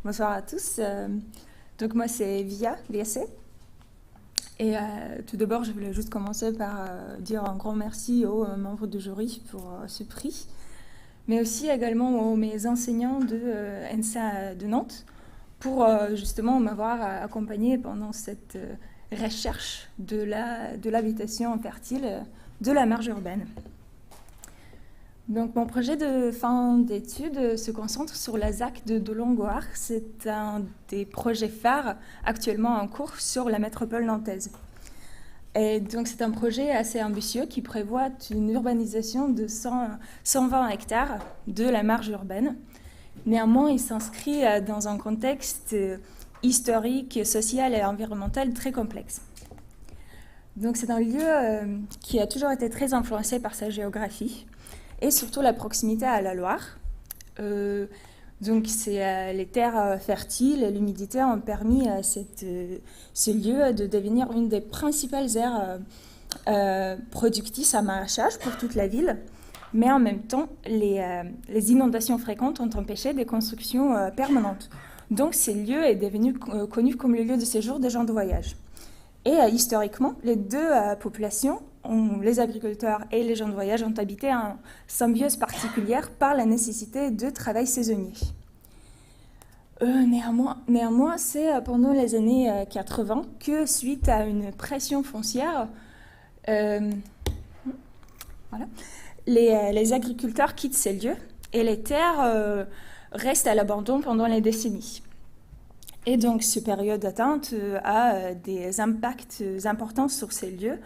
Bonsoir à tous. Donc moi c'est Viacé. Et tout d'abord je voulais juste commencer par dire un grand merci aux membres du jury pour ce prix, mais aussi également aux mes enseignants de ENSA de Nantes pour justement m'avoir accompagné pendant cette recherche de l'habitation fertile de la marge urbaine. Donc mon projet de fin d'études se concentre sur la ZAC de Dolongoar. C'est un des projets phares actuellement en cours sur la métropole nantaise. Et donc c'est un projet assez ambitieux qui prévoit une urbanisation de 120 hectares de la marge urbaine. Néanmoins, il s'inscrit dans un contexte historique, social et environnemental très complexe. Donc c'est un lieu qui a toujours été très influencé par sa géographie et surtout la proximité à la Loire. Donc les terres fertiles et l'humidité ont permis à ce lieu de devenir une des principales aires productrices à maraîchage pour toute la ville. Mais en même temps, les inondations fréquentes ont empêché des constructions permanentes. Donc ce lieu est devenu connu comme le lieu de séjour des gens de voyage. Et historiquement, les deux populations, les agriculteurs et les gens de voyage, ont habité en symbiose particulière par la nécessité de travail saisonnier. Néanmoins, c'est pendant les années 80 que, suite à une pression foncière, les agriculteurs quittent ces lieux et les terres restent à l'abandon pendant les décennies. Et donc, cette période d'atteinte a des impacts importants sur ces lieux.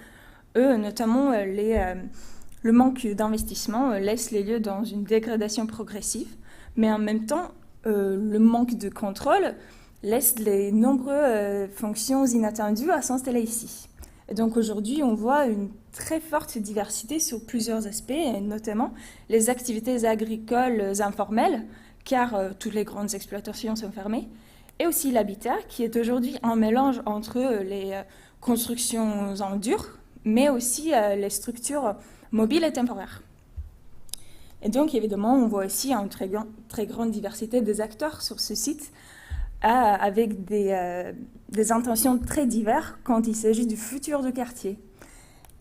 Notamment, le manque d'investissement laisse les lieux dans une dégradation progressive, mais en même temps, le manque de contrôle laisse les nombreuses fonctions inattendues à s'installer ici. Et donc aujourd'hui, on voit une très forte diversité sur plusieurs aspects, et notamment les activités agricoles informelles, car toutes les grandes exploitations sont fermées, et aussi l'habitat, qui est aujourd'hui un mélange entre les constructions en dur, mais aussi les structures mobiles et temporaires. Et donc, évidemment, on voit aussi une très grande diversité des acteurs sur ce site, avec des intentions très diverses quand il s'agit du futur du quartier.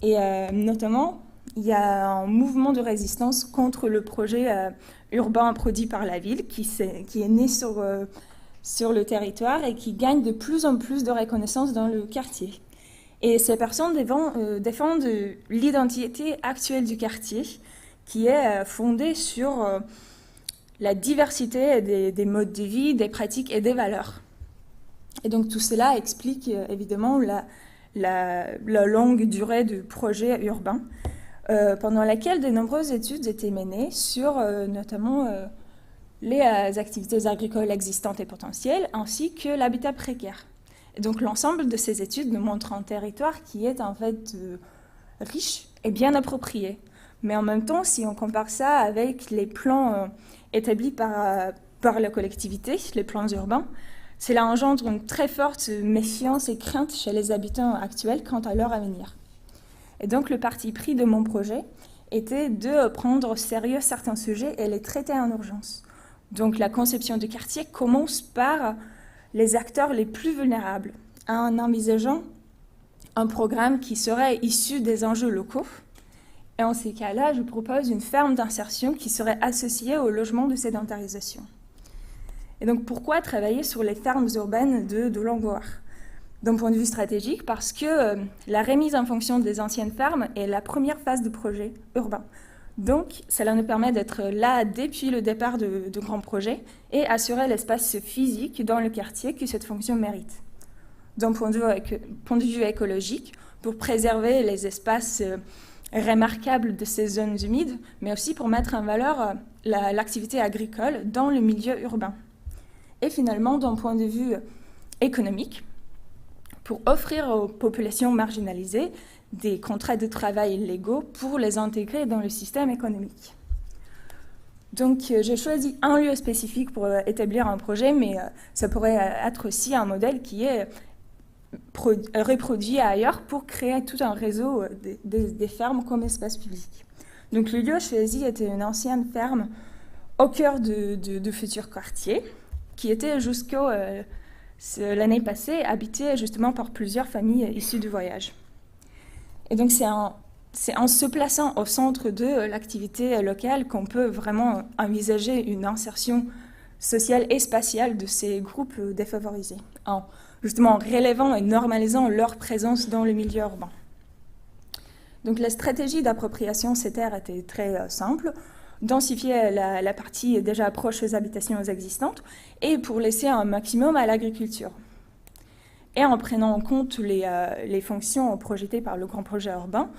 Et notamment, il y a un mouvement de résistance contre le projet urbain produit par la ville, qui est né sur le territoire et qui gagne de plus en plus de reconnaissance dans le quartier. Et ces personnes défendent l'identité actuelle du quartier, qui est fondée sur la diversité des modes de vie, des pratiques et des valeurs. Et donc tout cela explique évidemment la longue durée du projet urbain, pendant laquelle de nombreuses études étaient menées sur notamment les activités agricoles existantes et potentielles, ainsi que l'habitat précaire. Et donc l'ensemble de ces études nous montre un territoire qui est en fait riche et bien approprié. Mais en même temps, si on compare ça avec les plans établis par la collectivité, les plans urbains, cela engendre une très forte méfiance et crainte chez les habitants actuels quant à leur avenir. Et donc le parti pris de mon projet était de prendre au sérieux certains sujets et les traiter en urgence. Donc la conception du quartier commence par les acteurs les plus vulnérables, en envisageant un programme qui serait issu des enjeux locaux. Et en ces cas-là, je propose une ferme d'insertion qui serait associée au logement de sédentarisation. Et donc pourquoi travailler sur les fermes urbaines de Dolongoar ? D'un point de vue stratégique, parce que la remise en fonction des anciennes fermes est la première phase du projet urbain. Donc, cela nous permet d'être là depuis le départ de grands projets et assurer l'espace physique dans le quartier que cette fonction mérite. D'un point de vue écologique, pour préserver les espaces remarquables de ces zones humides, mais aussi pour mettre en valeur l'activité agricole dans le milieu urbain. Et finalement, d'un point de vue économique, pour offrir aux populations marginalisées des contrats de travail légaux pour les intégrer dans le système économique. Donc, j'ai choisi un lieu spécifique pour établir un projet, mais ça pourrait être aussi un modèle qui est reproduit ailleurs pour créer tout un réseau des fermes comme espace public. Donc, le lieu choisi était une ancienne ferme au cœur de futur quartier, qui était l'année passée habité justement par plusieurs familles issues du voyage. Et donc c'est en se plaçant au centre de l'activité locale qu'on peut vraiment envisager une insertion sociale et spatiale de ces groupes défavorisés, justement en relevant et normalisant leur présence dans le milieu urbain. Donc la stratégie d'appropriation ces terres était très simple, densifier la partie déjà proche aux habitations existantes et pour laisser un maximum à l'agriculture. Et en prenant en compte les fonctions projetées par le grand projet urbain,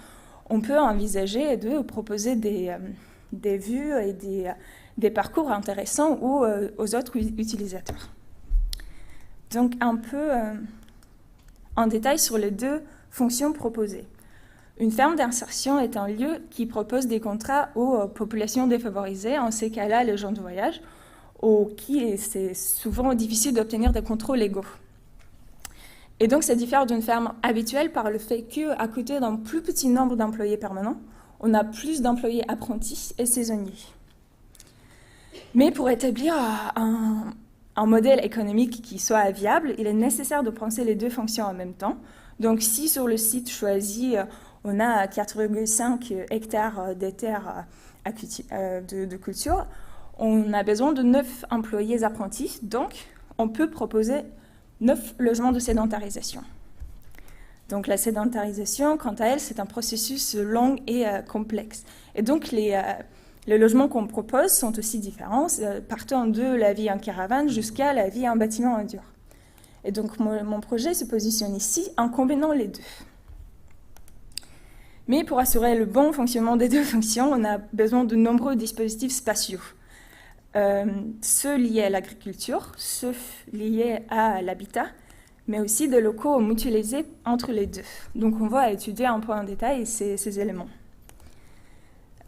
on peut envisager de proposer des vues et des parcours intéressants aux autres utilisateurs. Donc un peu en détail sur les deux fonctions proposées. Une ferme d'insertion est un lieu qui propose des contrats aux populations défavorisées, en ces cas-là les gens de voyage, qui c'est souvent difficile d'obtenir des contrôles légaux. Et donc ça diffère d'une ferme habituelle par le fait qu'à côté d'un plus petit nombre d'employés permanents, on a plus d'employés apprentis et saisonniers. Mais pour établir un modèle économique qui soit viable, il est nécessaire de penser les deux fonctions en même temps. Donc si sur le site choisi, on a 4,5 hectares de terres de culture, on a besoin de 9 employés apprentis, donc on peut proposer 9 logements de sédentarisation. Donc la sédentarisation, quant à elle, c'est un processus long et complexe. Et donc les logements qu'on propose sont aussi différents, partant de la vie en caravane jusqu'à la vie en bâtiment en dur. Et donc mon projet se positionne ici en combinant les deux. Mais pour assurer le bon fonctionnement des deux fonctions, on a besoin de nombreux dispositifs spatiaux. Ceux liés à l'agriculture, ceux liés à l'habitat, mais aussi des locaux mutualisés entre les deux. Donc on va étudier un peu en détail ces éléments.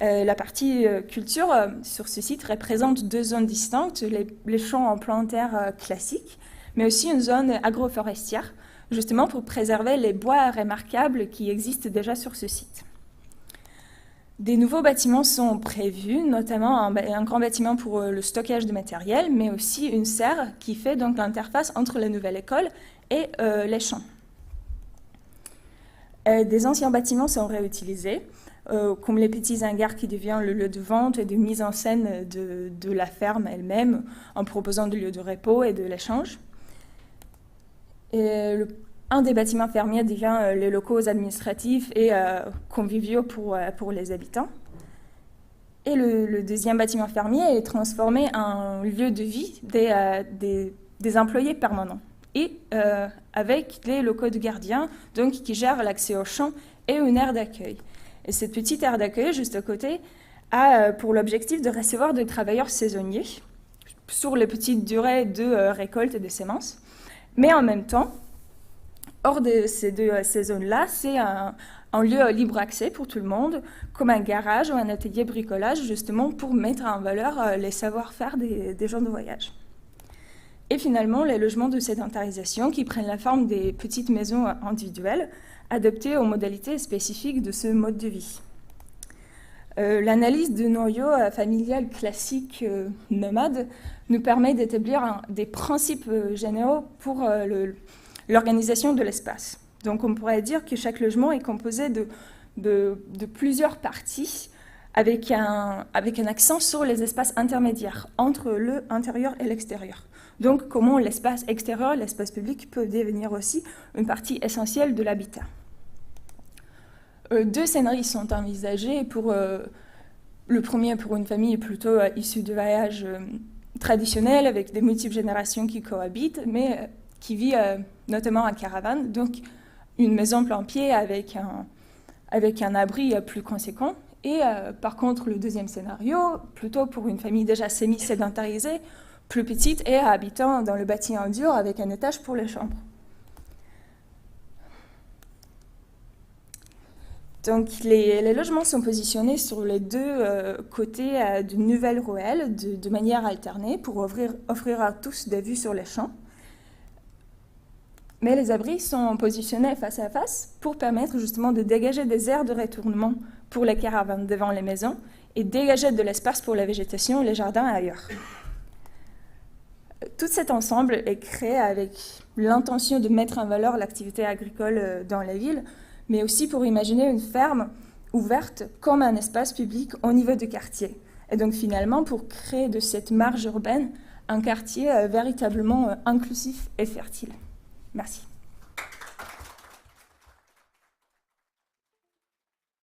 La partie culture sur ce site représente deux zones distinctes, les champs en plein terre classiques, mais aussi une zone agroforestière, justement pour préserver les bois remarquables qui existent déjà sur ce site. Des nouveaux bâtiments sont prévus, notamment un grand bâtiment pour le stockage de matériel, mais aussi une serre qui fait donc l'interface entre la nouvelle école et les champs. Des anciens bâtiments sont réutilisés, comme les petits hangars qui deviennent le lieu de vente et de mise en scène de la ferme elle-même, en proposant des lieux de repos et de l'échange. Un des bâtiments fermiers devient les locaux administratifs et conviviaux pour les habitants. Et le deuxième bâtiment fermier est transformé en lieu de vie des employés permanents. Et avec les locaux de gardiens, donc, qui gèrent l'accès aux champs et une aire d'accueil. Et cette petite aire d'accueil, juste à côté, a pour l'objectif de recevoir des travailleurs saisonniers sur les petites durées de récolte et de semences. Mais en même temps, hors de ces zones-là, c'est un lieu libre accès pour tout le monde, comme un garage ou un atelier bricolage, justement pour mettre en valeur les savoir-faire des gens de voyage. Et finalement, les logements de sédentarisation qui prennent la forme des petites maisons individuelles, adaptées aux modalités spécifiques de ce mode de vie. L'analyse de noyaux familial classique nomade nous permet d'établir des principes généraux pour l'organisation de l'espace. Donc on pourrait dire que chaque logement est composé de plusieurs parties avec un accent sur les espaces intermédiaires entre l'intérieur et l'extérieur. Donc comment l'espace extérieur, l'espace public peut devenir aussi une partie essentielle de l'habitat. Deux scénarios sont envisagés. Le premier pour une famille plutôt issue de voyage traditionnel avec des multiples générations qui cohabitent, mais qui vit notamment en caravane, donc une maison plein pied avec un abri plus conséquent. Et par contre, le deuxième scénario, plutôt pour une famille déjà semi-sédentarisée, plus petite et habitant dans le bâtiment dur avec un étage pour les chambres. Donc les logements sont positionnés sur les deux côtés d'une nouvelle ruelle de manière alternée pour offrir à tous des vues sur les champs. Mais les abris sont positionnés face à face pour permettre justement de dégager des aires de retournement pour les caravanes devant les maisons et dégager de l'espace pour la végétation, les jardins et ailleurs. tout cet ensemble est créé avec l'intention de mettre en valeur l'activité agricole dans la ville, mais aussi pour imaginer une ferme ouverte comme un espace public au niveau du quartier. Et donc finalement, pour créer de cette marge urbaine un quartier véritablement inclusif et fertile. Merci.